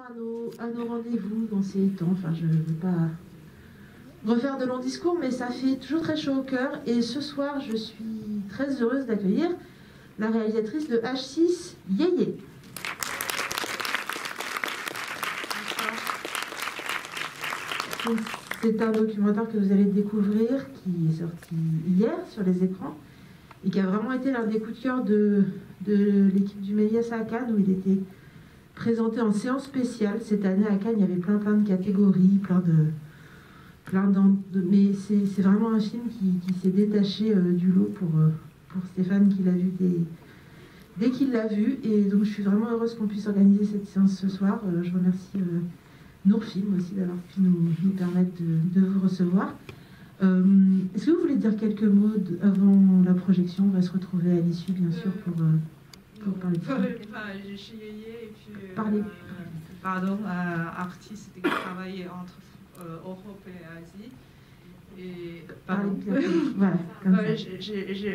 à nos rendez-vous dans ces temps. Enfin, je ne veux pas refaire de longs discours, mais ça fait toujours très chaud au cœur. Et ce soir, je suis très heureuse d'accueillir la réalisatrice de H6, Yéyé. C'est un documentaire que vous allez découvrir, qui est sorti hier sur les écrans, et qui a vraiment été l'un des coups de cœur de l'équipe du Méliès à Cannes, où il était présenté en séance spéciale. Cette année à Cannes, il y avait plein de catégories, mais c'est vraiment un film qui s'est détaché du lot pour Stéphane, qui l'a vu dès qu'il l'a vu. Et donc je suis vraiment heureuse qu'on puisse organiser cette séance ce soir. Je remercie Nourfilm aussi d'avoir pu nous permettre de vous recevoir. Est-ce que vous voulez dire quelques mots avant la projection? On va se retrouver à l'issue, bien sûr, pour parler de ça. Je suis Yéyé et puis artiste qui travaille entre Europe et Asie. Et voilà,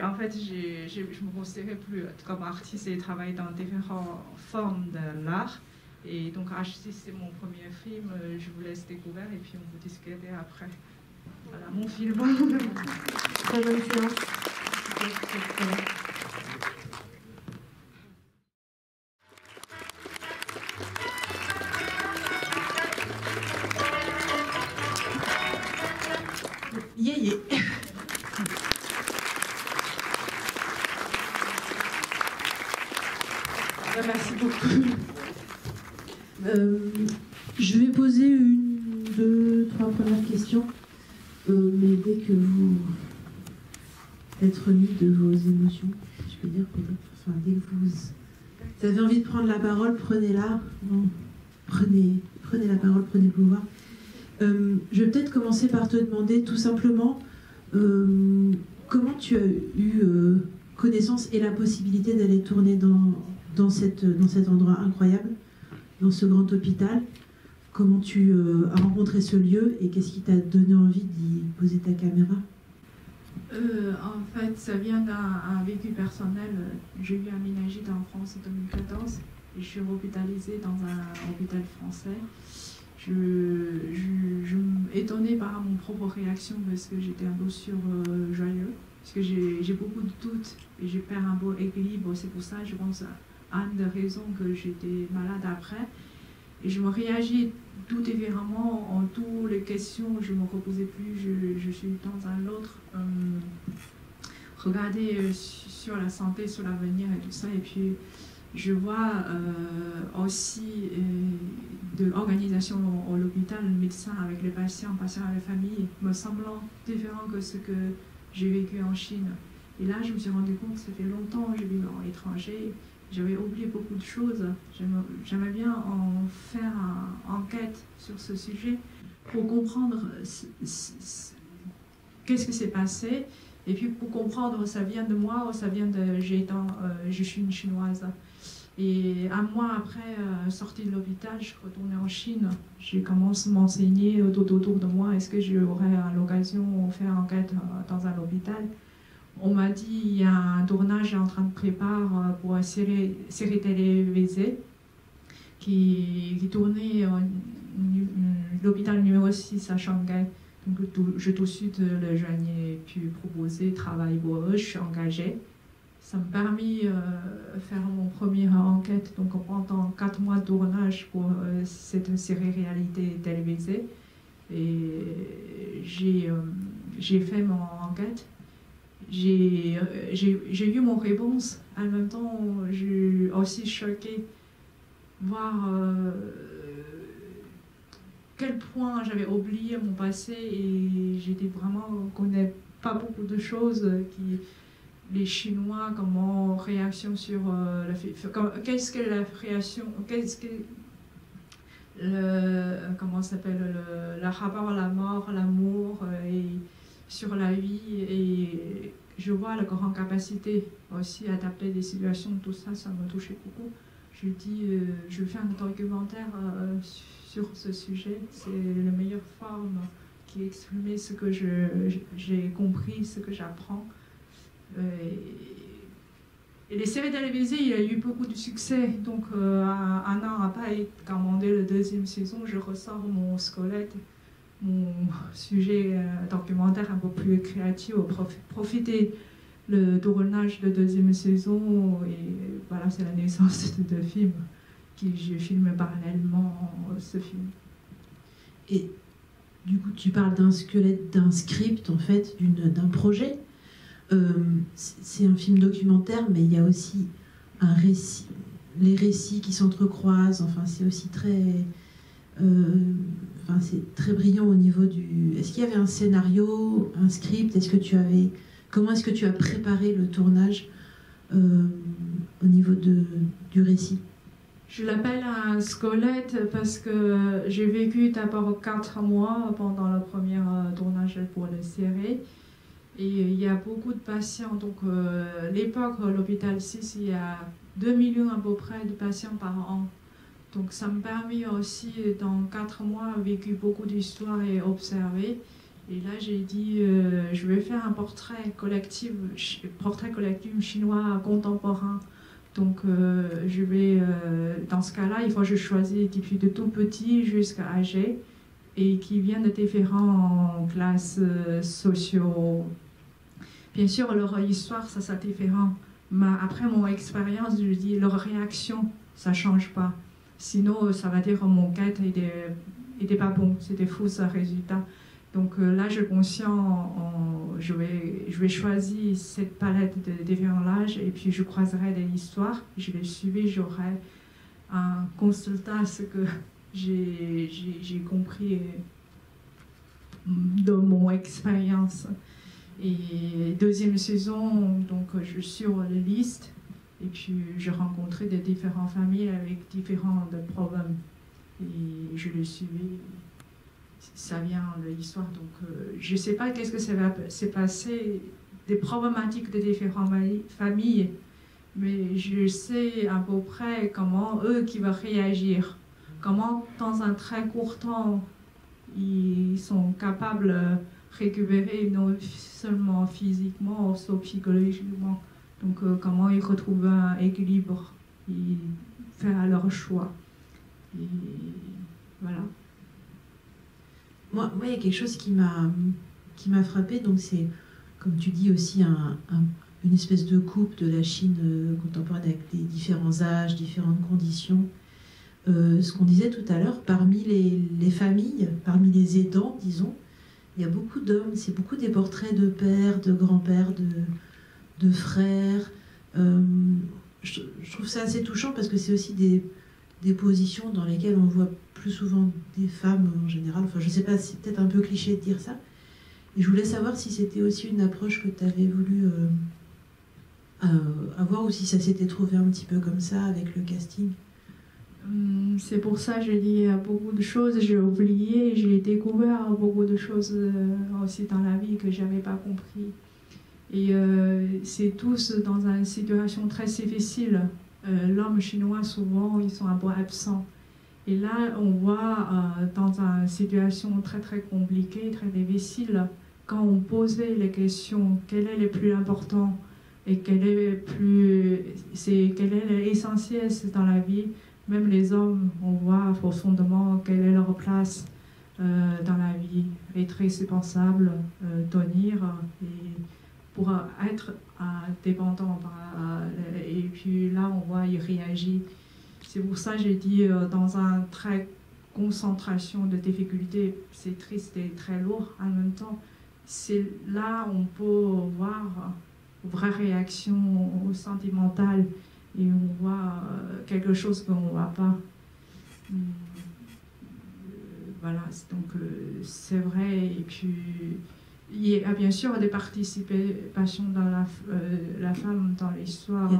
en fait, je me considère plus comme artiste et travaille dans différentes formes de l'art. Et donc H6, c'est mon premier film. Je vous laisse découvrir et puis on peut discuter après. Voilà mon film. Très bonne séance. Yéyé. Merci beaucoup. Je vais poser une, deux, trois premières questions, mais dès que vous êtes remis de vos émotions, je peux dire peut-être, enfin, dès que vous avez envie de prendre la parole, prenez-la. Non, prenez la parole, prenez le pouvoir. Je vais peut-être commencer par te demander tout simplement comment tu as eu connaissance et la possibilité d'aller tourner dans cet endroit incroyable, dans ce grand hôpital. Comment tu as rencontré ce lieu et qu'est-ce qui t'a donné envie d'y poser ta caméra? En fait, ça vient d'un vécu personnel. J'ai eu aménagé en France en 2014 et je suis hospitalisée dans un hôpital français. Je suis étonnée par mon propre réaction parce que j'étais un peu joyeux, parce que j'ai beaucoup de doutes et je perds un peu équilibre. C'est pour ça, je pense, à une des raisons que j'étais malade après. Et je me réagis tout différemment en toutes les questions. Je ne me reposais plus, je suis dans un autre. Regarder sur la santé, sur l'avenir et tout ça. Et puis, je vois aussi de l'organisation à l'hôpital, le médecin avec les patients avec les familles, me semblant différent que ce que j'ai vécu en Chine. Et là, je me suis rendu compte que ça fait longtemps que j'ai vécu à l'étranger. J'avais oublié beaucoup de choses. J'aimerais bien en faire une enquête sur ce sujet pour comprendre qu'est-ce qui s'est passé. Et puis pour comprendre, ça vient de moi ou ça vient de... je suis une Chinoise. Et un mois après sortie de l'hôpital, je suis retournée en Chine. J'ai commencé à m'enseigner autour de moi. Est-ce que j'aurais l'occasion de faire une enquête dans un hôpital? On m'a dit qu'il y a un tournage en train de préparer pour une série télévisée qui tournait l'hôpital numéro 6 à Shanghai. Donc, je tout de suite le jeune ai pu proposer de travailler pour eux. Je suis engagée. Ça m'a permis de faire mon première enquête. Donc, pendant 4 mois de tournage pour cette série réalité télévisée. Et j'ai fait mon enquête. J'ai eu mon réponse. En même temps, je suis aussi choquée de voir quel point j'avais oublié mon passé et j'étais vraiment, je ne connais pas beaucoup de choses les Chinois, comment réaction sur qu'est-ce que la réaction, comment s'appelle le rapport à la mort, l'amour et sur la vie. Et je vois la grande capacité aussi à adapter des situations, tout ça, ça m'a touché beaucoup. Je dis, je fais un documentaire sur ce sujet. C'est la meilleure forme qui exprime ce que j'ai compris, ce que j'apprends. Et les séries télévisées, il y a eu beaucoup de succès. Donc, un an après, commandé la deuxième saison, je ressors mon squelette, mon sujet documentaire un peu plus créatif, profiter le tournage de deuxième saison. Et voilà, c'est la naissance de deux films que je filme parallèlement ce film. Et du coup, tu parles d'un squelette, d'un script, en fait, d'un projet. C'est un film documentaire, mais il y a aussi un récit, les récits qui s'entrecroisent. Enfin, c'est aussi c'est très brillant au niveau du. Est-ce qu'il y avait un scénario, un script? Comment est-ce que tu as préparé le tournage au niveau du récit? Je l'appelle un squelette parce que j'ai vécu d'abord 4 mois pendant le premier tournage pour la série. Et il y a beaucoup de patients. Donc, l'époque, à l'hôpital 6, il y a 2 millions à peu près de patients par an. Donc, ça me permet aussi, dans 4 mois, vécu beaucoup d'histoires et observé. Et là, j'ai dit, je vais faire un portrait collectif chinois contemporain. Donc, je vais, dans ce cas-là, il faut que je choisisse depuis de tout petit jusqu'à âgé et qui viennent de différentes classes sociaux. Bien sûr, leur histoire, ça c'est différent. Mais après mon expérience, je dis, leur réaction, ça ne change pas. Sinon, ça va dire mon quête n'était pas bon, c'était faux ce résultat. Donc là, je suis conscient, je vais choisir cette palette de différents âges et puis je croiserai des histoires, je vais suivre, j'aurai un consultat ce que j'ai compris de mon expérience. Et deuxième saison, donc je suis sur la liste et puis je rencontrais des différentes familles avec différents problèmes et je les suivais. Ça vient de l'histoire, donc je ne sais pas qu'est-ce que ça va se passer, des problématiques de différentes familles, mais je sais à peu près comment eux qui vont réagir, comment dans un très court temps ils sont capables de récupérer non seulement physiquement, aussi psychologiquement. Donc comment ils retrouvent un équilibre et faire leur choix. Et voilà. Moi, il y a quelque chose qui m'a frappée, donc c'est, comme tu dis aussi, une espèce de coupe de la Chine contemporaine avec des différents âges, différentes conditions. Ce qu'on disait tout à l'heure, parmi les familles, parmi les aidants, disons, il y a beaucoup d'hommes, c'est beaucoup des portraits de pères, de grands-pères, de frères. Je trouve ça assez touchant parce que c'est aussi des positions dans lesquelles on voit plus souvent des femmes en général. Enfin, je sais pas, c'est peut-être un peu cliché de dire ça. Et je voulais savoir si c'était aussi une approche que tu avais voulu avoir ou si ça s'était trouvé un petit peu comme ça avec le casting. C'est pour ça que j'ai dit beaucoup de choses, j'ai oublié, j'ai découvert beaucoup de choses aussi dans la vie que je n'avais pas compris. Et c'est tous dans une situation très difficile. L'homme chinois, souvent, ils sont un peu absents. Et là, on voit dans une situation très très compliquée, très difficile, quand on posait les questions, quel est le plus important et quel est l'essentiel dans la vie. Même les hommes, on voit profondément quelle est leur place dans la vie, être responsable, tenir, et pour être dépendant. Et puis là, on voit, il réagit. C'est pour ça que j'ai dit, dans une très concentration de difficultés, c'est triste et très lourd en même temps. C'est là on peut voir une vraie réaction sentimentale. Et on voit quelque chose qu'on ne voit pas. Voilà, donc c'est vrai. Et puis, il y a bien sûr des participations dans la femme dans l'histoire.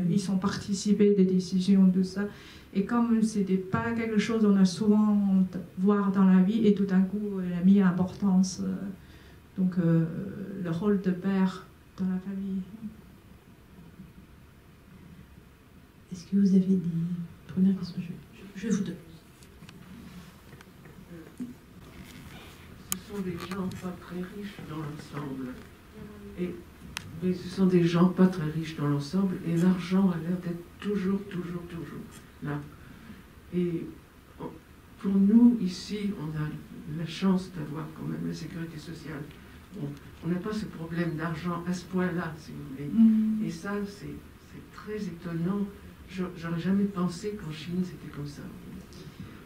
Ils sont participés des décisions, tout ça. Et comme ce n'était pas quelque chose qu'on a souvent voir dans la vie, et tout d'un coup, elle a mis importance. Donc, le rôle de père dans la famille. Est-ce que vous avez des premières questions? Je vous donne. Ce sont des gens pas très riches dans l'ensemble. Et Mais ce sont des gens pas très riches dans l'ensemble, et l'argent a l'air d'être toujours là. Et pour nous, ici, on a la chance d'avoir quand même la sécurité sociale. Bon, on n'a pas ce problème d'argent à ce point-là, si vous voulez. Et ça, c'est très étonnant. J'aurais jamais pensé qu'en Chine, c'était comme ça.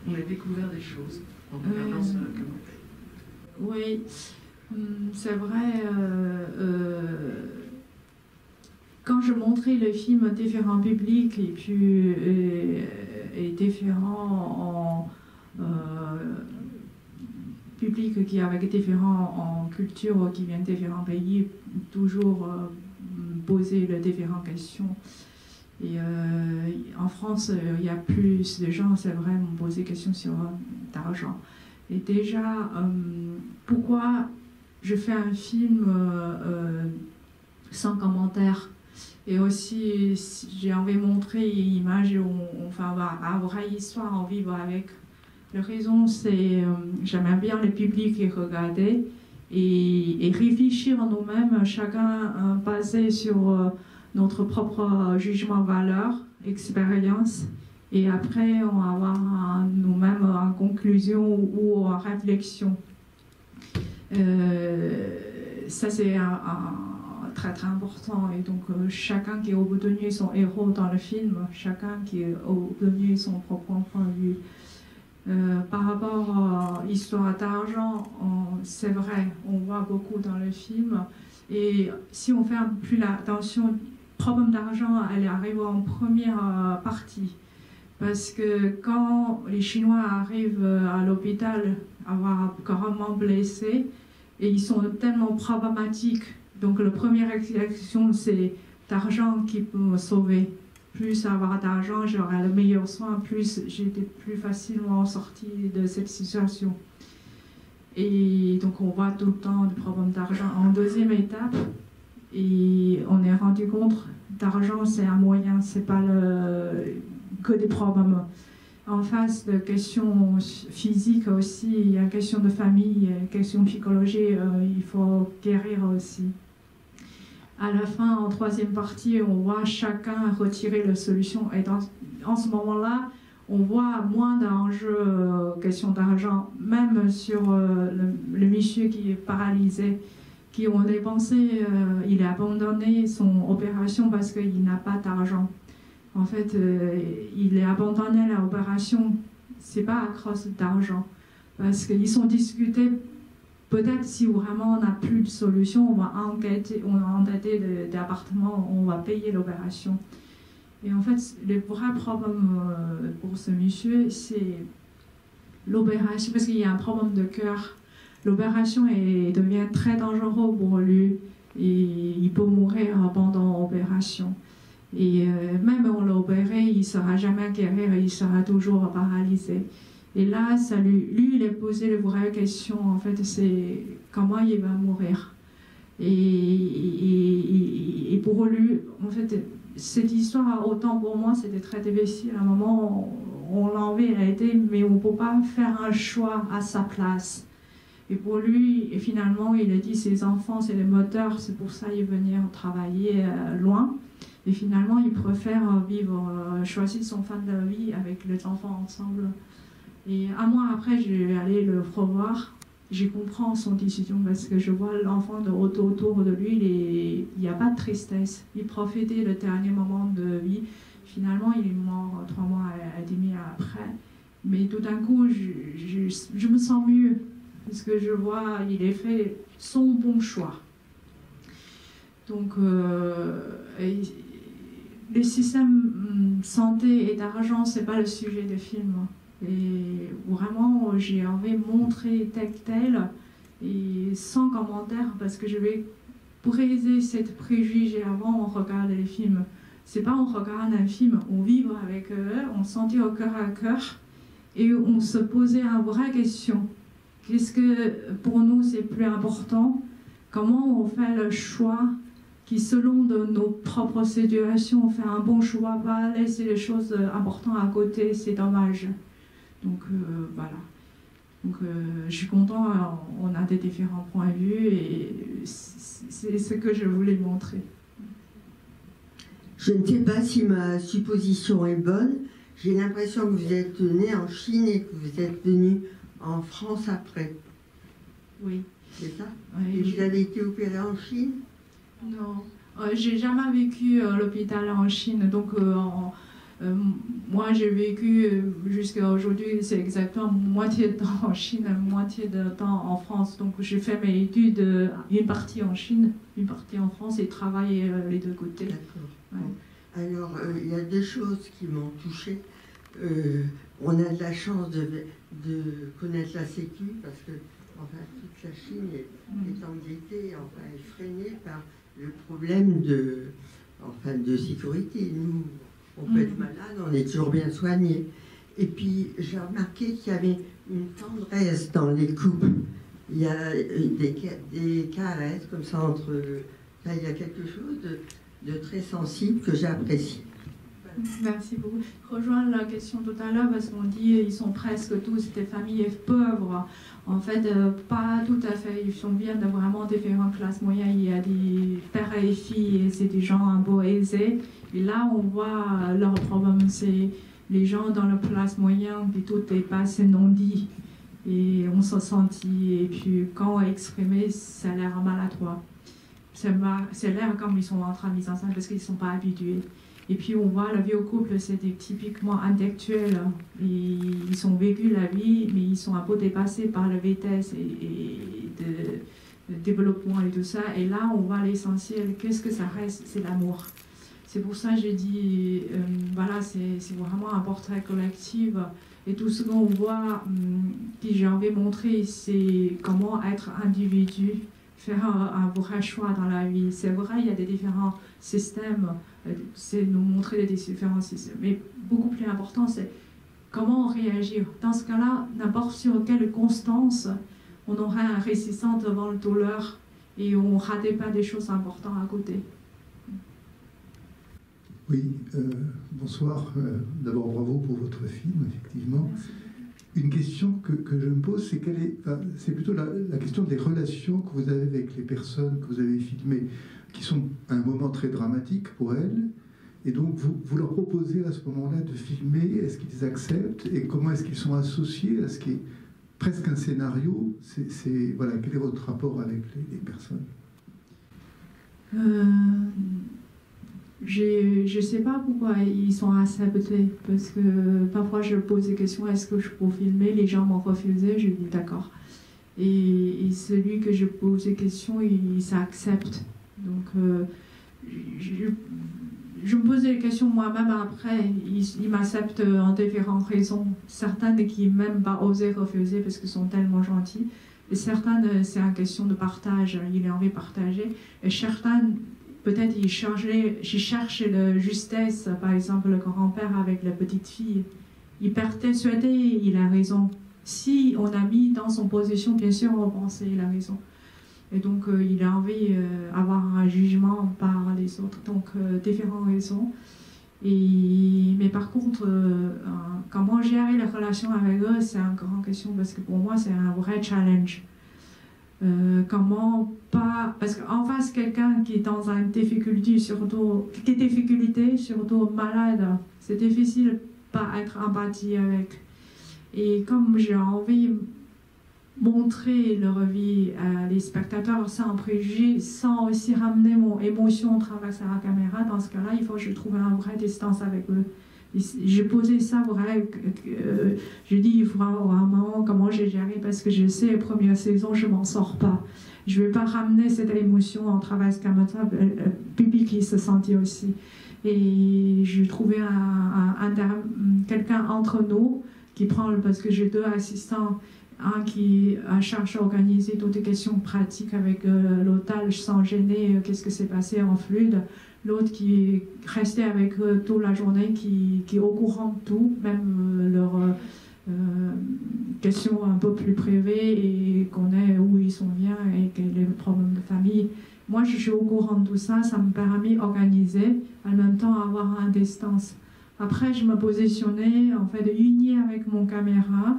On a découvert des choses en regardant ce documentaire. Oui, c'est vrai. Quand je montrais le film différents publics et puis différents publics qui avec différents en culture qui viennent de différents pays, toujours poser les différentes questions. Et en France, il y a plus de gens, c'est vrai, m'ont posé des questions sur l'argent. Et déjà, pourquoi je fais un film sans commentaire? Et aussi, j'ai envie de montrer une image où on va avoir une vraie histoire, on vivre avec. La raison, c'est j'aime bien le public et regarder et réfléchir en nous-mêmes, chacun basé sur notre propre jugement, valeur, expérience. Et après, on va avoir nous-mêmes en conclusion ou en réflexion. Ça, c'est très très important. Et donc, chacun qui est obtenu son héros dans le film, chacun qui est obtenu son propre point de vue. Par rapport à l'histoire d'argent, c'est vrai, on voit beaucoup dans le film. Et si on fait un peu plus attention, le problème d'argent, elle arrive en première partie. Parce que quand les Chinois arrivent à l'hôpital, avoir carrément blessés, et ils sont tellement problématiques, donc la première réaction, c'est l'argent qui peut me sauver. Plus avoir d'argent, j'aurai le meilleur soin, plus j'étais plus facilement sortie de cette situation. Et donc on voit tout le temps le problème d'argent. En deuxième étape, et on est rendu compte d'argent, c'est un moyen, c'est pas que des problèmes. En face de questions physiques aussi, il y a une question de famille, une question psychologique, il faut guérir aussi. À la fin, en troisième partie, on voit chacun retirer la solution. Et en ce moment-là, on voit moins d'enjeux, question d'argent, même sur le monsieur qui est paralysé, qui on a pensé, il a abandonné son opération parce qu'il n'a pas d'argent. En fait, il a abandonné l'opération, c'est pas à cause d'argent, parce qu'ils sont discutés. Peut-être si vraiment on n'a plus de solution, on va endetter d'appartements, on va payer l'opération. Et en fait, le vrai problème pour ce monsieur, c'est l'opération, parce qu'il y a un problème de cœur. L'opération devient très dangereuse pour lui et il peut mourir pendant l'opération. Et même on l'a opéré, il ne sera jamais guéri, il sera toujours paralysé. Et là, lui, il a posé la vraie question, en fait, c'est comment il va mourir. Et pour lui, en fait, cette histoire, autant pour moi, c'était très difficile. À un moment, on l'a envie, elle a été, mais on ne peut pas faire un choix à sa place. Et pour lui, et finalement, il a dit, ses enfants, c'est les moteurs, c'est pour ça qu'il venait travailler loin. Et finalement, il préfère choisir son fin de vie avec les enfants ensemble. Et un mois après, je vais aller le revoir. Je comprends son décision parce que je vois l'enfant autour de lui, il n'y a pas de tristesse. Il profitait le dernier moment de vie. Finalement, il est mort 3 mois et demi après. Mais tout d'un coup, je me sens mieux parce que je vois il a fait son bon choix. Donc, le système santé et d'argent, c'est pas le sujet du film. Et vraiment, j'ai envie de montrer tel, et sans commentaire, parce que je vais briser cette préjugé avant on regarde les films. C'est pas on regarde un film, on vit avec eux, on sentit au cœur à cœur, et on se posait une vraie question. Qu'est-ce que pour nous c'est plus important? Comment on fait le choix qui, selon nos propres situations, on fait un bon choix, pas laisser les choses importantes à côté, c'est dommage. Donc voilà. Donc je suis contente, on a des différents points de vue et c'est ce que je voulais montrer. Je ne sais pas si ma supposition est bonne. J'ai l'impression que vous êtes né en Chine et que vous êtes venu en France après. Oui. C'est ça? Oui, et vous avez été opéré en Chine? Non. J'ai jamais vécu à l'hôpital en Chine. Donc, moi, j'ai vécu jusqu'à aujourd'hui, c'est exactement moitié de temps en Chine, moitié de temps en France. Donc, j'ai fait mes études, une partie en Chine, une partie en France et travaillé les deux côtés. D'accord. Ouais. Bon. Alors, il y a deux choses qui m'ont touchée. On a de la chance de connaître la Sécu parce que enfin, toute la Chine est endettée, enfin, effrénée par le problème de sécurité. Nous, on peut être malade, on est toujours bien soigné. Et puis, j'ai remarqué qu'il y avait une tendresse dans les couples. Il y a des caresses comme ça entre... Là, il y a quelque chose de très sensible que j'apprécie. Merci beaucoup. Je rejoins la question tout à l'heure parce qu'on dit ils sont presque tous des familles pauvres. En fait, pas tout à fait. Ils sont bien de vraiment différentes classes moyennes. Il y a des pères et filles et c'est des gens un peu aisés. Et là, on voit leur problème, c'est les gens dans la classe moyenne qui tout est pas assez non-dit. Et on se sentit. Et puis quand exprimé, ça a l'air maladroit. C'est l'air comme ils sont en train de mise en scène parce qu'ils ne sont pas habitués. Et puis on voit la vie au couple, c'est typiquement intellectuel. Ils ont vécu la vie, mais ils sont un peu dépassés par la vitesse et de développement et tout ça. Et là, on voit l'essentiel. Qu'est-ce que ça reste? C'est l'amour. C'est pour ça que j'ai dit, voilà, c'est vraiment un portrait collectif. Et tout ce qu'on voit, que j'ai envie de montrer, c'est comment être individu, faire un vrai choix dans la vie. C'est vrai, il y a des différents systèmes, c'est nous montrer les différents systèmes. Mais beaucoup plus important, c'est comment réagir. Dans ce cas-là, n'importe sur quelle constance, on aurait un résistant devant le douleur et on ne ratait pas des choses importantes à côté. Oui, bonsoir. D'abord, bravo pour votre film, effectivement. Merci. Une question que je me pose, c'est plutôt la question des relations que vous avez avec les personnes que vous avez filmées, qui sont à un moment très dramatique pour elles. Et donc, vous leur proposez à ce moment-là de filmer. Est-ce qu'ils acceptent? Et comment est-ce qu'ils sont associés à ce qui est presque un scénario? Voilà, quel est votre rapport avec les personnes? Je ne sais pas pourquoi ils sont acceptés, parce que parfois je pose des questions, est-ce que je peux filmer? Les gens m'ont refusé, je dis d'accord. Et celui que je pose des questions, il s'accepte. Donc je me pose des questions moi-même après, ils m'acceptent en différentes raisons. Certaines qui même pas osé refuser parce qu'ils sont tellement gentils. Et certaines, c'est une question de partage, il a envie de partager. Et certaines, peut-être il cherche la justesse, par exemple le grand-père avec la petite fille. Il persuadé, il a raison. Si on a mis dans son position, bien sûr on va penser il a raison. Et donc il a envie d'avoir un jugement par les autres. Donc différentes raisons. Mais par contre, comment gérer les relations avec eux, c'est une grande question parce que pour moi c'est un vrai challenge. Comment pas, parce qu'en face quelqu'un qui est dans une difficulté, surtout malade, c'est difficile pas être empathie avec. Et comme j'ai envie de montrer leur vie à les spectateurs sans préjugés, sans aussi ramener mon émotion à travers la caméra, dans ce cas-là, il faut que je trouve une vraie distance avec eux. J'ai posé ça vrai, je dis il faut vraiment comment j'ai géré parce que je sais la première saison je m'en sors pas. Je vais pas ramener cette émotion en travers de caméra, le public qui se sentit aussi. Et je trouvais quelqu'un entre nous qui prend, parce que j'ai deux assistants, un qui cherche à organiser toutes les questions pratiques avec l'otage sans gêner, qu'est-ce que s'est passé en fluide. L'autre qui est resté avec eux toute la journée, qui est au courant de tout, même leurs questions un peu plus privées et connaît où ils sont bien et les problèmes de famille. Moi, je suis au courant de tout ça, ça me permet d'organiser, en même temps avoir une distance. Après, je me positionnais, en fait, unie avec mon caméra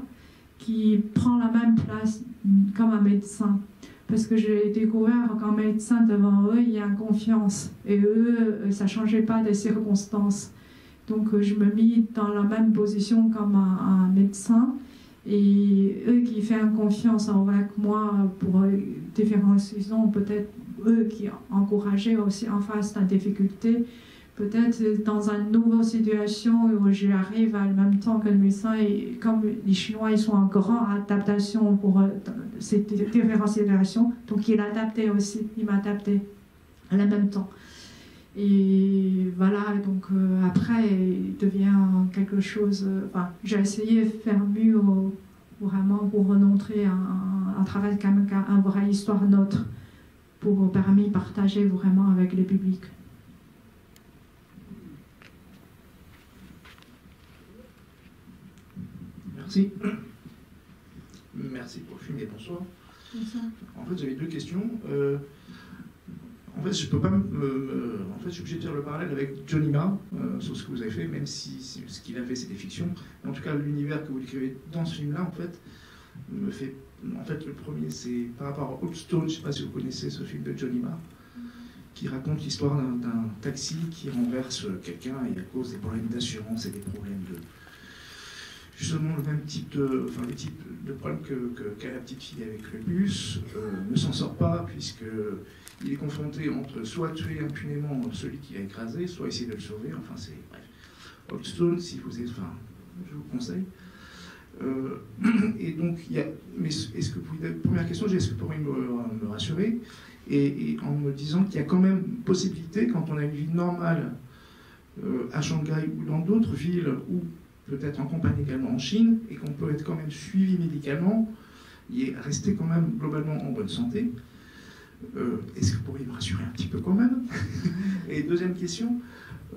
qui prend la même place comme un médecin. Parce que j'ai découvert qu'en médecin, devant eux, il y a une confiance. Et eux, ça ne changeait pas des circonstances. Donc je me mis dans la même position comme un médecin. Et eux qui font confiance avec moi pour différentes raisons, peut-être eux qui encourageaient aussi en face de la difficulté, peut-être dans une nouvelle situation où j'arrive en même temps que le médecin, et comme les Chinois ils sont en grande adaptation pour ces différentes situations, donc il adaptait aussi, il m'adaptait en même temps. Et voilà, donc après, il devient quelque chose. Enfin, j'ai essayé de faire mieux vraiment pour montrer un travail quand même, une vraie histoire nôtre, pour permettre de partager vraiment avec le public. Merci. Merci pour le film et bonsoir. Bonsoir. En fait, j'avais deux questions. En fait, je peux pas en fait, je suis obligé de faire le parallèle avec Johnny Marr sur ce que vous avez fait, même si ce qu'il a fait, c'est des fictions. En tout cas, l'univers que vous décrivez dans ce film-là, en fait, me fait... En fait, le premier, c'est par rapport à Old Stone, je ne sais pas si vous connaissez ce film de Johnny Marr, qui raconte l'histoire d'un taxi qui renverse quelqu'un et à cause des problèmes d'assurance et des problèmes de... Justement, le même type de, enfin, les types de problèmes qu'a la petite fille avec le bus ne s'en sort pas, puisqu'il est confronté entre soit tuer impunément celui qui a écrasé, soit essayer de le sauver. Enfin, c'est bref. Old Stone, si vous êtes, enfin, je vous conseille. Et donc, il y a. Mais est-ce que vous pouvez, première question, est-ce que vous pourriez me rassurer et en me disant qu'il y a quand même possibilité, quand on a une vie normale à Shanghai ou dans d'autres villes où peut-être en compagnie également en Chine, et qu'on peut être quand même suivi médicalement et rester quand même globalement en bonne santé. Est-ce que vous pourriez me rassurer un petit peu quand même? Et deuxième question,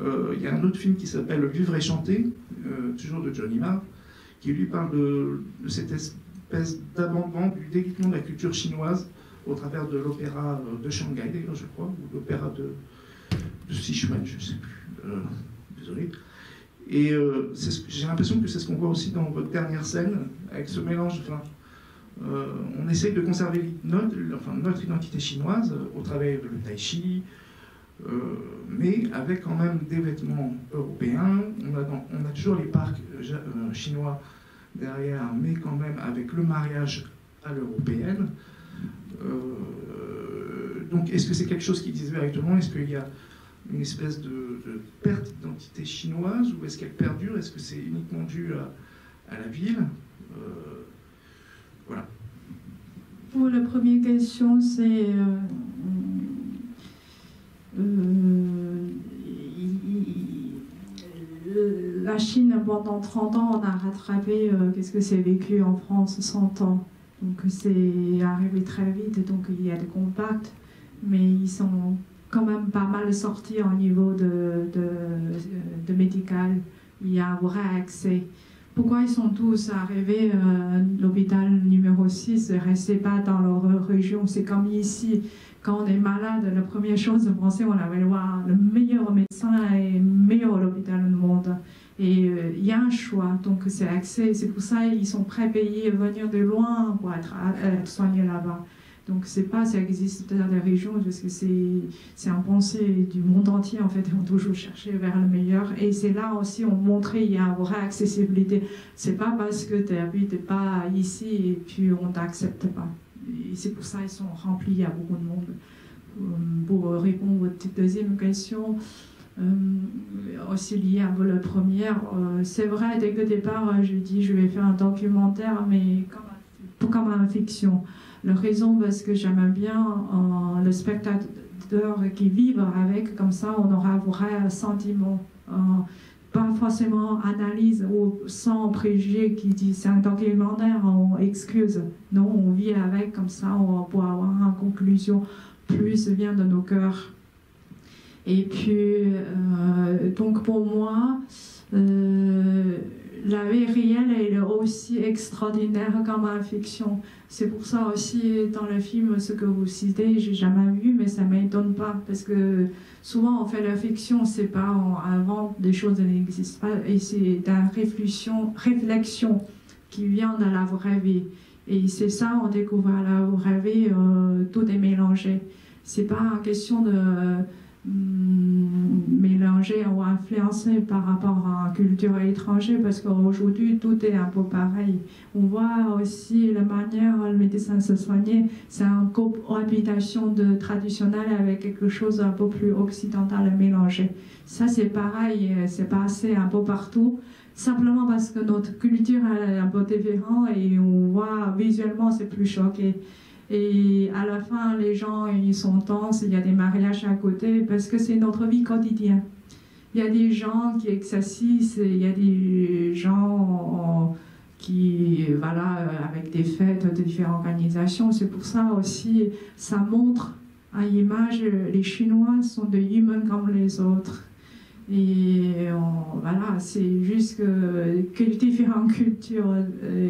il y a un autre film qui s'appelle Vivre et chanter, toujours de Johnny Marr, qui lui parle de cette espèce d'abandon, du délitement de la culture chinoise au travers de l'opéra de Shanghai, d'ailleurs, je crois, ou l'opéra de Sichuan, je ne sais plus. Désolé. Et j'ai l'impression que c'est ce qu'on voit aussi dans votre dernière scène, avec ce mélange. Enfin, on essaye de conserver notre identité chinoise au travers de le tai chi, mais avec quand même des vêtements européens. On a toujours les parcs chinois derrière, mais quand même avec le mariage à l'européenne. Donc, est-ce que c'est quelque chose qui disent directement? Est-ce qu'il y a une espèce de perte d'identité chinoise, ou est-ce qu'elle perdure? Est-ce que c'est uniquement dû à la ville? Voilà. Pour la première question, c'est la Chine, pendant 30 ans, on a rattrapé qu'est-ce que c'est vécu en France 100 ans. Donc c'est arrivé très vite, donc il y a des contacts, mais ils sont quand même pas mal sortis au niveau de médical. Il y a un vrai accès. Pourquoi ils sont tous arrivés à l'hôpital numéro 6 et ne restaient pas dans leur région? C'est comme ici, quand on est malade, la première chose, on pensait qu'on allait voir le meilleur médecin et le meilleur hôpital du monde. Et il y a un choix, donc c'est accès. C'est pour ça qu'ils sont prêts à payer, venir de loin pour être soignés là-bas. Donc c'est pas, ça existe dans les régions, parce que c'est un pensée du monde entier, en fait, ils vont toujours chercher vers le meilleur. Et c'est là aussi, on montrait qu'il y a une vraie accessibilité. C'est pas parce que tu n'habites pas ici et puis on t'accepte pas. Et c'est pour ça qu'ils sont remplis, il y a beaucoup de monde. Pour répondre à votre deuxième question, aussi lié à la première, c'est vrai, dès le départ, je dis je vais faire un documentaire, mais comme une fiction. La raison, parce que j'aime bien le spectateur qui vit avec, comme ça on aura un vrai sentiment. Pas forcément analyse ou sans préjugé qui dit c'est un documentaire, on excuse. Non, on vit avec, comme ça on peut avoir une conclusion plus vient de nos cœurs. Et puis, donc pour moi, la vie réelle est aussi extraordinaire comme la fiction. C'est pour ça aussi, dans le film, ce que vous citez, j'ai jamais vu, mais ça ne m'étonne pas. Parce que souvent, on fait la fiction, c'est pas on invente des choses qui n'existent pas. Et c'est de la réflexion qui vient de la vraie vie. Et c'est ça, on découvre la vraie vie, tout est mélangé. C'est pas une question de mélanger ou influencer par rapport à la culture étrangère, parce qu'aujourd'hui tout est un peu pareil. On voit aussi la manière le médecin se soigner, c'est une cohabitation de traditionnel avec quelque chose un peu plus occidental à mélanger. Ça c'est pareil, c'est passé un peu partout, simplement parce que notre culture est un peu différente et on voit visuellement c'est plus choqué. Et à la fin, les gens, ils sont tenses, il y a des mariages à côté, parce que c'est notre vie quotidienne. Il y a des gens qui exercent, il y a des gens qui, voilà, avec des fêtes de différentes organisations. C'est pour ça aussi, ça montre à l'image, les Chinois sont des humains comme les autres. Et voilà, c'est juste que différentes cultures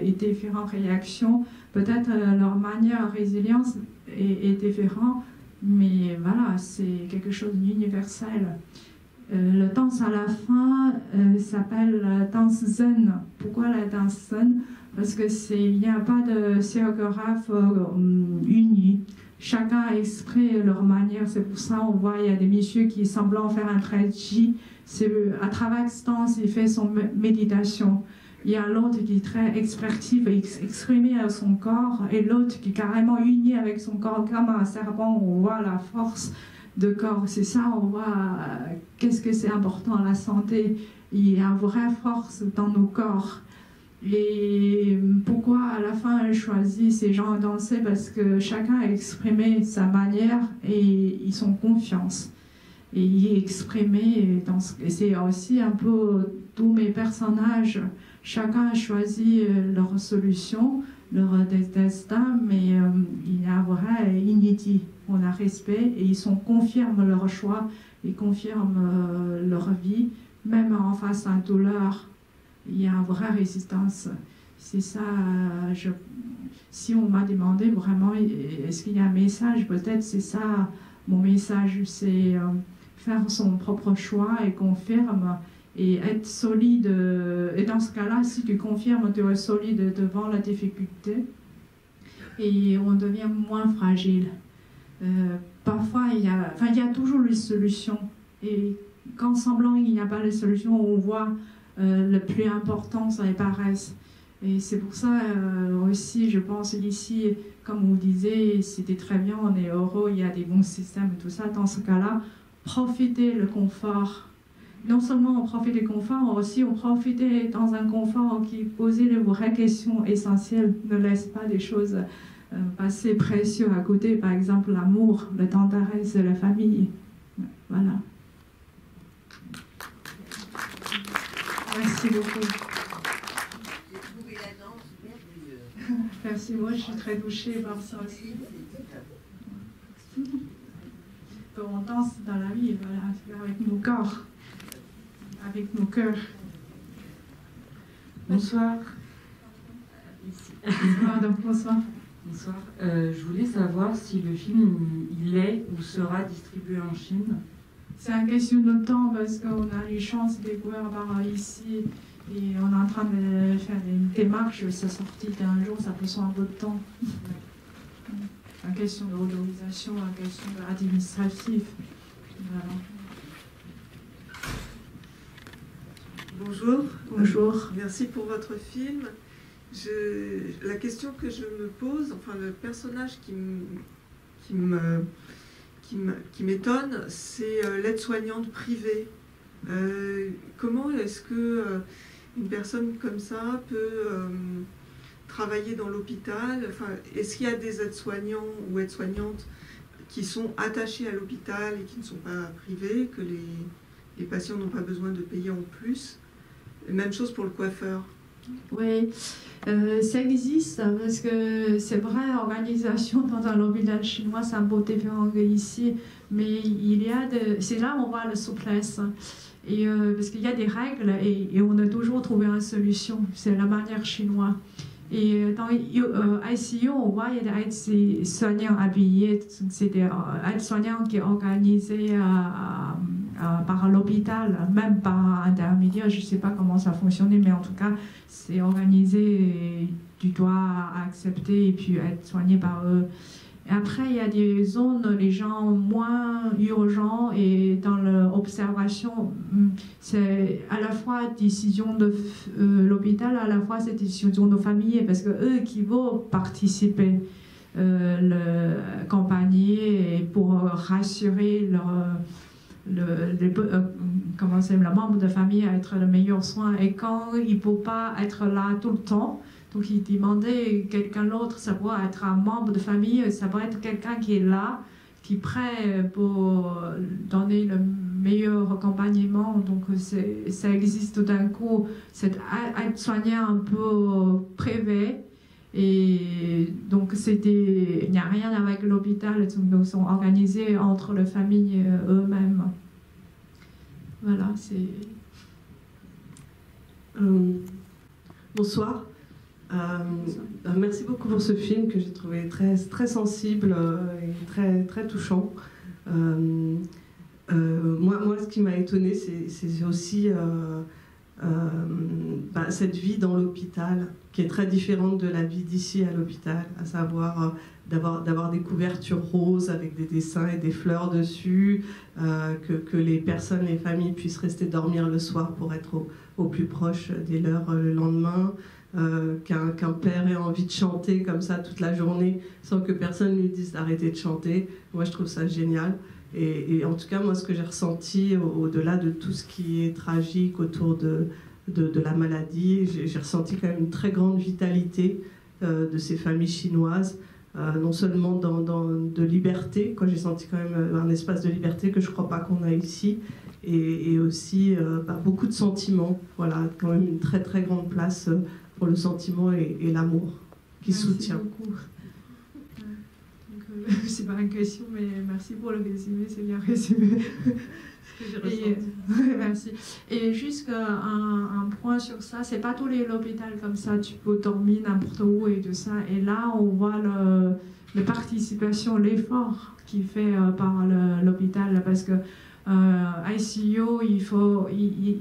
et différentes réactions, peut-être leur manière de résilience est différente, mais voilà, c'est quelque chose d'universel. Le danse à la fin s'appelle la danse zen. Pourquoi la danse zen? Parce qu'il n'y a pas de chorégraphe uni. Chacun exprime leur manière. C'est pour ça on voit il y a des messieurs qui semblent faire un tai chi. À travers cette danse, il fait son méditation. Il y a l'autre qui est très expressif, exprimé à son corps, et l'autre qui est carrément uni avec son corps comme un serpent. On voit la force de corps. C'est ça, on voit qu'est-ce que c'est important à la santé. Il y a une vraie force dans nos corps. Et pourquoi à la fin elle choisit ces gens à danser? Parce que chacun a exprimé sa manière et ils sont confiance. Et il est exprimé, et c'est aussi un peu tous mes personnages. Chacun a choisi leur solution, leur destin, mais il y a un vrai inédit. On a respect et ils confirment leur choix, ils confirment leur vie, même en face à la douleur. Il y a une vraie résistance. C'est ça, si on m'a demandé vraiment, est-ce qu'il y a un message, peut-être c'est ça, mon message, c'est faire son propre choix et confirme et être solide. Et dans ce cas-là, si tu confirmes, tu es solide devant la difficulté et on devient moins fragile. Parfois, il y a toujours les solutions. Et quand semblant il n'y a pas les solutions, on voit le plus important, ça apparaît. Et c'est pour ça aussi, je pense ici, comme vous disiez, c'était très bien, on est heureux, il y a des bons systèmes et tout ça. Dans ce cas-là, profitez le confort. Non seulement on profite du confort, mais aussi on profite dans un confort qui pose les vraies questions essentielles. Ne laisse pas des choses passer précieuses à côté, par exemple l'amour, le tendresse de la famille. Voilà. Merci beaucoup. J'ai trouvé la danse merveilleuse. Merci, moi je suis très touchée par ça aussi. On danse dans la vie, voilà, avec nos corps, avec nos cœurs. Bonsoir. Bonsoir. Bonsoir. Je voulais savoir si le film il est ou sera distribué en Chine. C'est une question de temps parce qu'on a eu chance de découvrir par ici et on est en train de faire une démarche. Ça sortit d'un jour, ça peut prendre un peu de temps. Une question d'autorisation, une question administrative. Voilà. Bonjour. Bonjour. Merci pour votre film. La question que je me pose, enfin le personnage qui m'étonne, c'est l'aide-soignante privée. Comment est-ce que une personne comme ça peut travailler dans l'hôpital? Enfin, est-ce qu'il y a des aides-soignants ou aides-soignantes qui sont attachés à l'hôpital et qui ne sont pas privés, que les patients n'ont pas besoin de payer en plus? Même chose pour le coiffeur. Oui, ça existe parce que c'est vrai, l'organisation dans un hôpital chinois, c'est un peu différent qu'ici, mais c'est là où on voit la souplesse. Et, parce qu'il y a des règles et on a toujours trouvé une solution. C'est la manière chinoise. Et dans ICU, on voit il y a des aides-soignants habillés, c'est des aides-soignants qui sont organisés par l'hôpital, même par intermédiaire, je ne sais pas comment ça fonctionnait, mais en tout cas, c'est organisé et tu dois accepter et puis être soigné par eux. Et après, il y a des zones, les gens moins urgents et dans l'observation, c'est à la fois décision de l'hôpital, à la fois c'est décision de famille, parce que eux qui vont participer, accompagner pour rassurer comment c'est, le membre de famille à être le meilleur soin. Et quand il ne peut pas être là tout le temps, donc il demandait quelqu'un d'autre, ça pourrait être un membre de famille, ça pourrait être quelqu'un qui est là, qui est prêt pour donner le meilleur accompagnement. Donc ça existe tout d'un coup, cette aide-soignant un peu privé. Et donc il n'y a rien avec l'hôpital, donc sont organisés entre les familles eux-mêmes. Voilà, c'est... Bonsoir. Merci beaucoup pour ce film que j'ai trouvé très, très sensible et très, très touchant. Moi, ce qui m'a étonnée, c'est aussi cette vie dans l'hôpital, qui est très différente de la vie d'ici à l'hôpital, à savoir d'avoir des couvertures roses avec des dessins et des fleurs dessus, que les personnes, les familles puissent rester dormir le soir pour être au plus proche des leurs le lendemain. Qu'un père ait envie de chanter comme ça toute la journée sans que personne lui dise d'arrêter de chanter. Moi, je trouve ça génial. Et en tout cas, moi, ce que j'ai ressenti au-delà de tout ce qui est tragique autour de la maladie, j'ai ressenti quand même une très grande vitalité de ces familles chinoises, non seulement de liberté, j'ai senti quand même un espace de liberté que je ne crois pas qu'on a ici, et aussi beaucoup de sentiments. Voilà, quand même une très très grande place pour le sentiment et l'amour qui soutient. Beaucoup. C'est pas une question, mais merci pour le résumé, c'est bien résumé. Merci. Et juste un point sur ça, c'est pas tous les hôpitaux comme ça, tu peux dormir n'importe où et tout ça. Et là, on voit la participation, l'effort qui fait par l'hôpital, parce que ICU,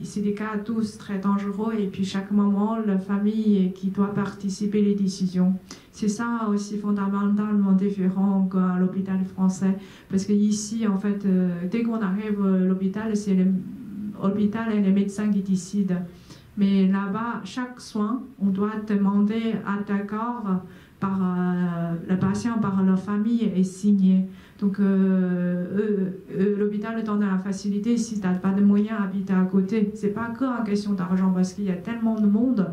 c'est des cas tous très dangereux, et puis chaque moment, la famille qui doit participer les décisions. C'est ça aussi fondamentalement différent qu'à l'hôpital français, parce qu'ici, en fait, dès qu'on arrive à l'hôpital, c'est l'hôpital et les médecins qui décident. Mais là-bas, chaque soin, on doit demander à d'accord par le patient, par leur famille et signer. Donc, l'hôpital donne la facilité si tu n'as pas de moyens à habiter à côté. Ce n'est pas que en question d'argent, parce qu'il y a tellement de monde.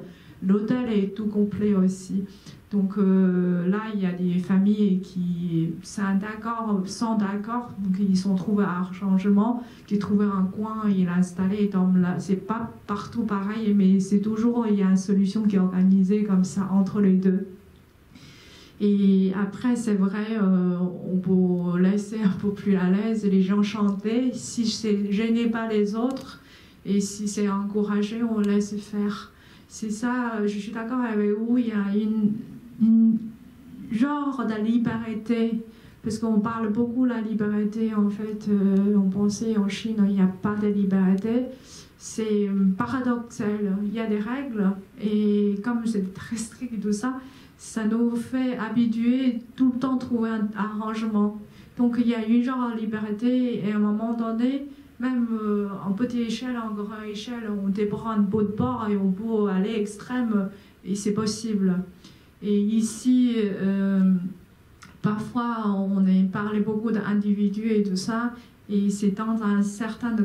L'hôtel est tout complet aussi. Donc là, il y a des familles qui sont d'accord, donc ils sont trouvés à arrangement, qui trouvent un coin, ils l'installent. C'est pas partout pareil, mais c'est toujours, il y a une solution qui est organisée comme ça entre les deux. Et après, c'est vrai, on peut laisser un peu plus à l'aise les gens chanter. Si c'est gêné pas les autres et si c'est encouragé, on laisse faire. C'est ça, je suis d'accord avec vous, il y a une genre de liberté, parce qu'on parle beaucoup de la liberté, en fait, on pensait en Chine, il n'y a pas de liberté. C'est paradoxal, il y a des règles, et comme c'est très strict et tout ça, ça nous fait habituer tout le temps à trouver un arrangement. Donc il y a une genre de liberté, et à un moment donné, même en petite échelle, en grande échelle, on déborde un bout de bord et on peut aller extrême, et c'est possible. Et ici, parfois, on parlait beaucoup d'individus et tout ça, et c'est dans certaines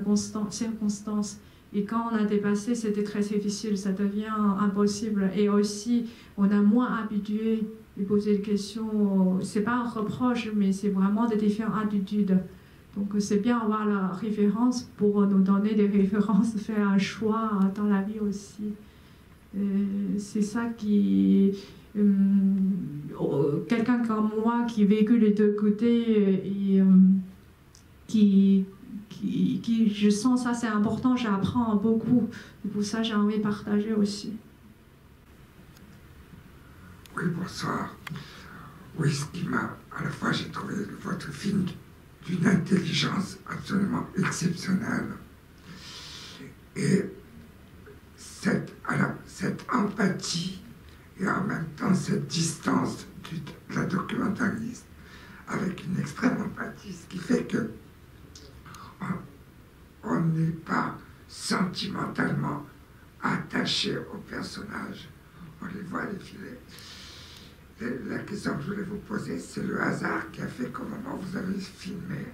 circonstances. Et quand on a dépassé, c'était très difficile, ça devient impossible. Et aussi, on a moins habitué de poser des questions. C'est pas un reproche, mais c'est vraiment des différentes attitudes. Donc c'est bien avoir la référence pour nous donner des références, faire un choix dans la vie aussi. C'est ça qui... quelqu'un comme moi qui a vécu les deux côtés et qui je sens ça c'est important, j'apprends beaucoup. Et pour ça j'ai envie de partager aussi. Oui, bonsoir. Oui, ce qui m'a... À la fois, j'ai trouvé votre film d'une intelligence absolument exceptionnelle. Et cette empathie et en même temps cette distance de la documentariste avec une extrême empathie, ce qui fait que on n'est pas sentimentalement attaché aux personnages. On les voit défiler. La question que je voulais vous poser, c'est le hasard qui a fait qu'au moment où vous avez filmé,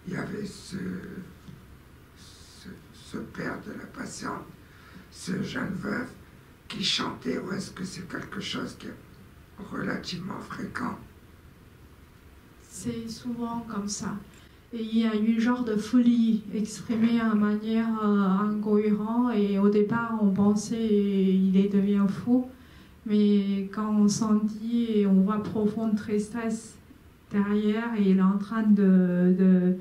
il y avait ce père de la patiente, ce jeune veuf, qui chantait, ou est-ce que c'est quelque chose qui est relativement fréquent? C'est souvent comme ça. Et il y a eu un genre de folie exprimée de manière incohérente, et au départ on pensait qu'il devient fou, mais quand on s'en dit et on voit profonde tristesse derrière, et il est en train de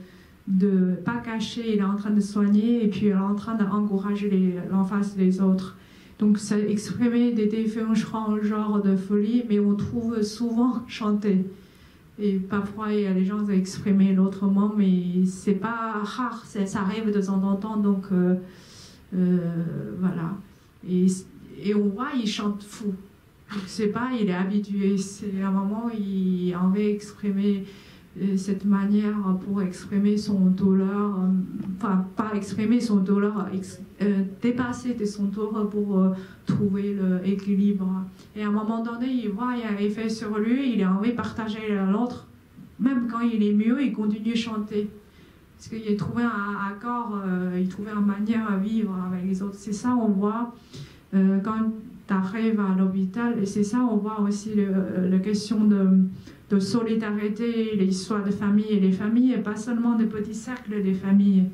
pas cacher, il est en train de soigner, et puis il est en train d'encourager l'en face des autres. Donc ça exprimait des différents genres de folie, mais on trouve souvent chanter. Et parfois, il y a des gens qui expriment autrement, mais c'est pas rare, ça arrive de temps en temps, donc voilà. Et on voit, il chante fou. Donc c'est pas, il est habitué, c'est à un moment, il en veut exprimer cette manière pour exprimer son douleur, enfin pas exprimer son douleur, dépasser de son douleur pour trouver l'équilibre. Et à un moment donné, il voit, il y a un effet sur lui, il a envie de partager à l'autre. Même quand il est mieux, il continue à chanter. Parce qu'il a trouvé un accord, il trouvait une manière à vivre avec les autres. C'est ça, on voit quand tu arrives à l'hôpital, et c'est ça, on voit aussi la question de solidarité, l'histoire de famille et les familles, et pas seulement des petits cercles des familles.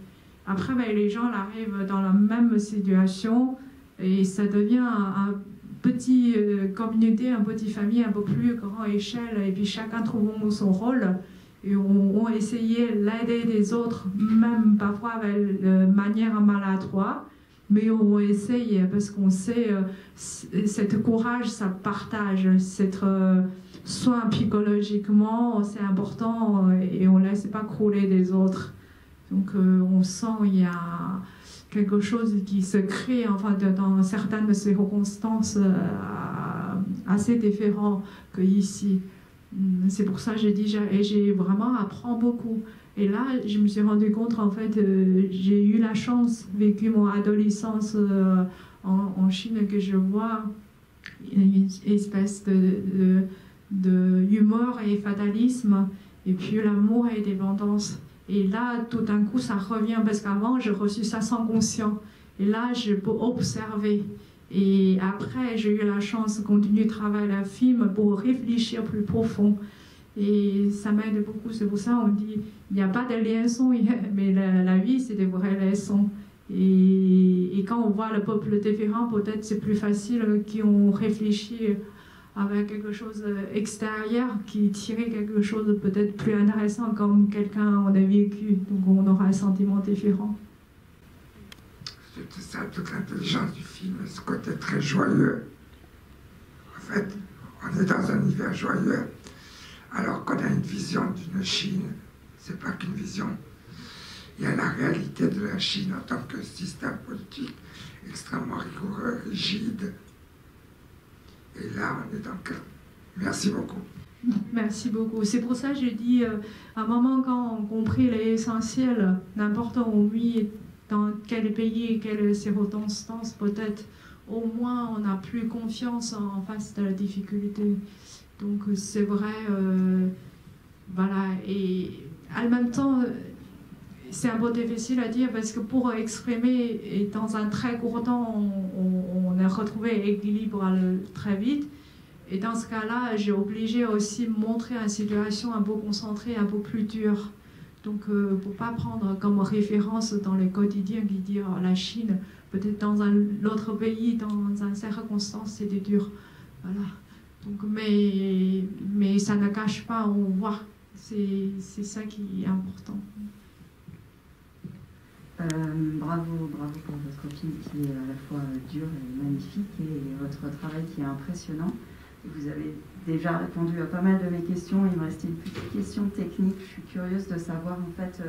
Après, ben, les gens arrivent dans la même situation et ça devient un petit communauté, une petite famille un peu plus grande échelle, et puis chacun trouve son rôle et on essayait l'aider des autres, même parfois avec manière maladroite, mais on essaye parce qu'on sait cette courage, ça partage, cette soin psychologiquement, c'est important, et on ne laisse pas crouler des autres. Donc on sent qu'il y a quelque chose qui se crée, enfin, dans certaines circonstances assez différentes qu'ici. C'est pour ça que j'ai dit, j'ai vraiment appris beaucoup. Et là, je me suis rendu compte, en fait, j'ai eu la chance, vécu mon adolescence en Chine, que je vois une espèce de humour et fatalisme, et puis l'amour et dépendance. Et là, tout d'un coup, ça revient, parce qu'avant, j'ai reçu ça sans conscience. Et là, je peux observer. Et après, j'ai eu la chance de continuer de travailler la film pour réfléchir plus profond. Et ça m'aide beaucoup. C'est pour ça qu'on dit, il n'y a pas de liaison, mais la vie, c'est des vraies leçons. Et quand on voit le peuple différent, peut-être c'est plus facile qu'on réfléchit avec quelque chose extérieur qui tirait quelque chose de peut-être plus intéressant, comme quelqu'un on a vécu, donc on aura un sentiment différent. C'est ça, toute l'intelligence du film, ce côté très joyeux. En fait, on est dans un univers joyeux, alors qu'on a une vision d'une Chine, c'est pas qu'une vision. Il y a la réalité de la Chine en tant que système politique extrêmement rigoureux, rigide. Et là, on est dans le... Merci beaucoup. Merci beaucoup. C'est pour ça que j'ai dit, à un moment, quand on comprit l'essentiel, n'importe où, oui, dans quel pays, quelle circonstance, peut-être, au moins, on a plus confiance en face de la difficulté. Donc, c'est vrai, voilà. Et en même temps, c'est un peu difficile à dire, parce que pour exprimer, et dans un très court temps, on a retrouvé l'équilibre très vite. Et dans ce cas-là, j'ai obligé aussi de montrer une situation un peu concentrée, un peu plus dure. Donc, pour ne pas prendre comme référence dans les quotidiens qui disent la Chine, peut-être dans un autre pays, dans une circonstance, c'était dur. Voilà. Donc, mais ça ne cache pas, on voit. C'est ça qui est important. Bravo pour votre film qui est à la fois dur et magnifique, et votre travail qui est impressionnant. Vous avez déjà répondu à pas mal de mes questions. Il me restait une petite question technique. Je suis curieuse de savoir en fait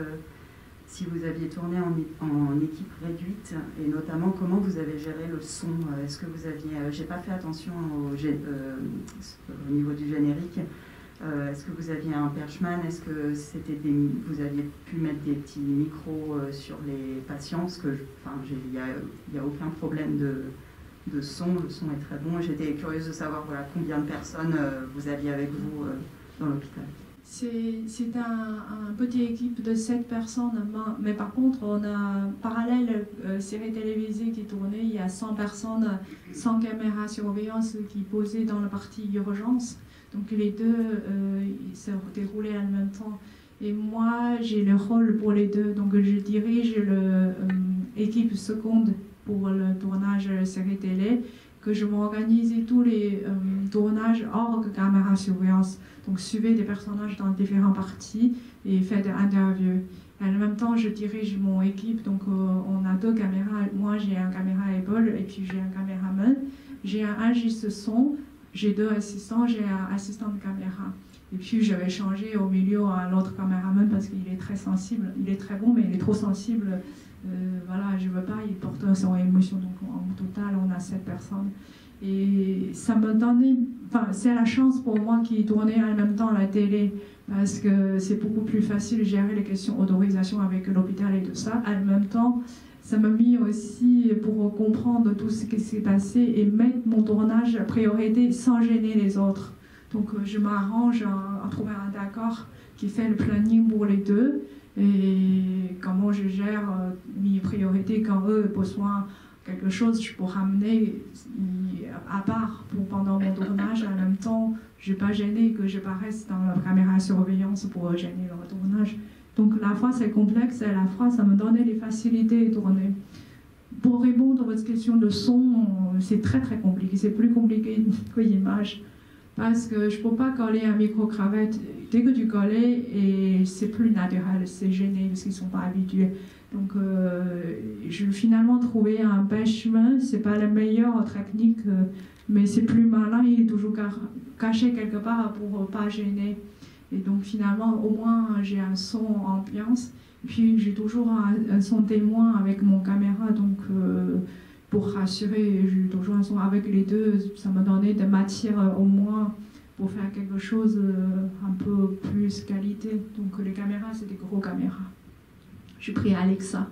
si vous aviez tourné en équipe réduite et notamment comment vous avez géré le son. Est-ce que vous aviez... j'ai pas fait attention au niveau du générique. Est-ce que vous aviez un perchman? Est-ce que vous aviez pu mettre des petits micros sur les patients? Parce que il n'y a aucun problème de son. Le son est très bon. J'étais curieuse de savoir combien de personnes vous aviez avec vous dans l'hôpital. C'est un petite équipe de 7 personnes, mais par contre, on a parallèle série télévisée qui tournait, il y a 100 personnes, 100 caméras surveillance qui posaient dans la partie urgence. Donc les deux se déroulaient en même temps. Et moi, j'ai le rôle pour les deux. Donc je dirige l'équipe seconde pour le tournage série télé, que je m'organise tous les tournages hors caméra surveillance. Donc suivez des personnages dans différentes parties et faites des interviews. En même temps, je dirige mon équipe, donc on a 2 caméras. Moi, j'ai un caméra épaule et puis j'ai un caméraman. J'ai un ingénieur son, j'ai 2 assistants, j'ai un assistant de caméra. Et puis je vais changer au milieu à l'autre caméraman parce qu'il est très sensible. Il est très bon, mais il est trop sensible. Je ne veux pas, il porte son émotion. Donc en total, on a 7 personnes. Et ça me donnait... c'est la chance pour moi qui tournait en même temps la télé, parce que c'est beaucoup plus facile de gérer les questions d'autorisation avec l'hôpital et tout ça. En même temps, ça m'a mis aussi pour comprendre tout ce qui s'est passé et mettre mon tournage à priorité sans gêner les autres. Donc je m'arrange à trouver un accord qui fait le planning pour les deux et comment je gère mes priorités quand eux ont besoin quelque chose, je peux ramener à part pendant mon tournage. En même temps, je ne vais pas gêner que je paraisse dans la caméra surveillance pour gêner leur tournage. Donc la fois c'est complexe et à la fois ça me donnait des facilités de tourner. Pour répondre à votre question de son, c'est très très compliqué. C'est plus compliqué que l'image. Parce que je ne peux pas coller un micro-cravate. Dès que tu colles, et c'est plus naturel, c'est gêné parce qu'ils ne sont pas habitués. Donc, je vais finalement trouver un pêche-main. Ce n'est pas la meilleure technique, mais c'est plus malin. Il est toujours caché quelque part pour ne pas gêner. Et donc, finalement, au moins, j'ai un son ambiance. Puis, j'ai toujours un son témoin avec mon caméra. Donc, pour rassurer, j'ai toujours un son avec les deux. Ça me donnait de matière au moins pour faire quelque chose un peu plus qualité. Donc, les caméras, c'est des gros caméras. J'ai pris Alexa.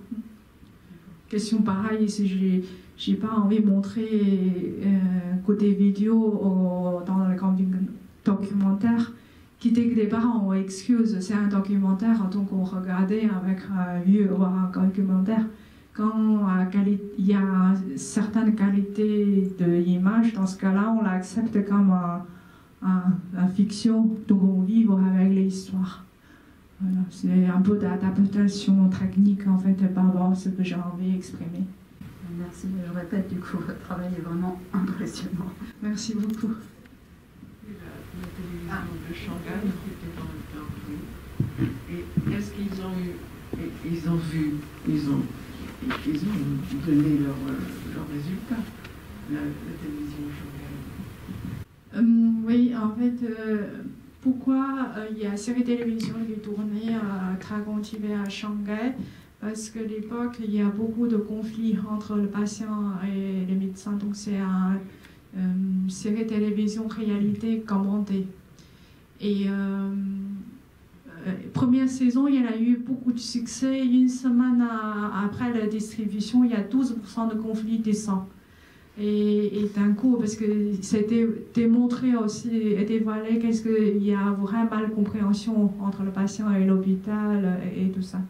Question pareille, si j'ai pas envie de montrer côté vidéo dans le documentaire, quitter que les parents ont excuse, c'est un documentaire, donc on regardait avec vue voir un documentaire. Quand il y a certaines qualités de l'image, dans ce cas-là, on l'accepte comme une fiction, donc on vit avec l'histoire. Voilà, c'est un peu d'adaptation technique en fait par rapport à ce que j'ai envie d'exprimer. Merci, je répète, du coup, votre travail est vraiment impressionnant. Merci beaucoup. La télévision de Shanghai était en même temps. Et est-ce qu'ils ont donné leurs résultats, la télévision Shanghai? Oui, en fait... Pourquoi il y a une série de télévision qui est tournée à Dragon TV à Shanghai? Parce qu'à l'époque, il y a beaucoup de conflits entre le patient et les médecins. Donc, c'est une série de télévision réalité commentée. Et première saison, il y a eu beaucoup de succès. Une semaine après la distribution, il y a 12% de conflits décents. Et d'un coup, parce que c'était démontré aussi et dévoilé qu'est-ce qu'il y a vraiment mal compréhension entre le patient et l'hôpital et tout ça.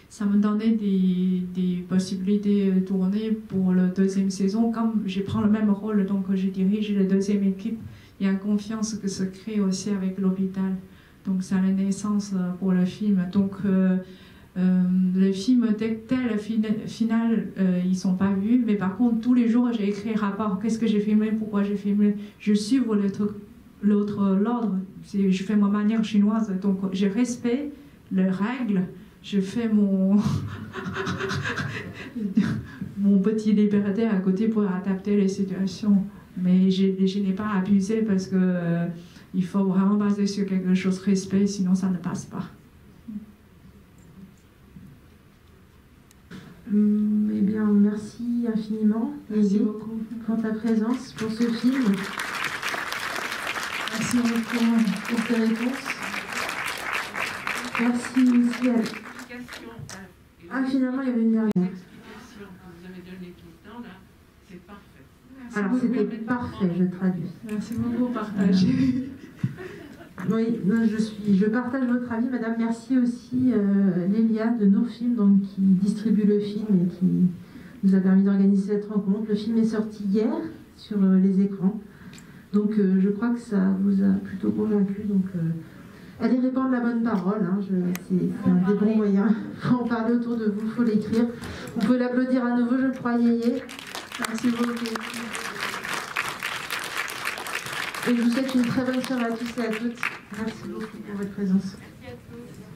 Ça me donnait des possibilités de tourner pour la deuxième saison. Comme je prends le même rôle, donc je dirige la deuxième équipe, il y a une confiance qui se crée aussi avec l'hôpital. Donc c'est la naissance pour le film. Donc le film tel final, ils ne sont pas vus, mais par contre tous les jours j'ai écrit un rapport, qu'est-ce que j'ai filmé, pourquoi j'ai filmé, je suis l'ordre, je fais ma manière chinoise, donc je respecte les règles, je fais mon petit liberté à côté pour adapter les situations. Mais je n'ai pas abusé parce que il faut vraiment baser sur quelque chose de respect, sinon ça ne passe pas. Eh bien, merci infiniment, Merci Lily, beaucoup pour ta présence, pour ce film. Merci beaucoup pour tes réponses. Merci aussi à... Ah, finalement, il y avait une dernière. L'explication que vous avez donnée tout le temps, là, c'est parfait. Alors, c'était parfait, je traduis. Merci beaucoup, partager. Oui, je partage votre avis, madame. Merci aussi Lélia de Nos Films, donc, qui distribue le film et qui nous a permis d'organiser cette rencontre. Le film est sorti hier sur les écrans. Donc je crois que ça vous a plutôt convaincu. Donc allez répandre la bonne parole. Hein, c'est un des bons moyens. Il faut en parler autour de vous, il faut l'écrire. Vous pouvez l'applaudir à nouveau, je crois, Yéyé. Merci beaucoup. Et je vous souhaite une très bonne soirée à tous et à toutes. Merci beaucoup pour votre présence. Merci à tous.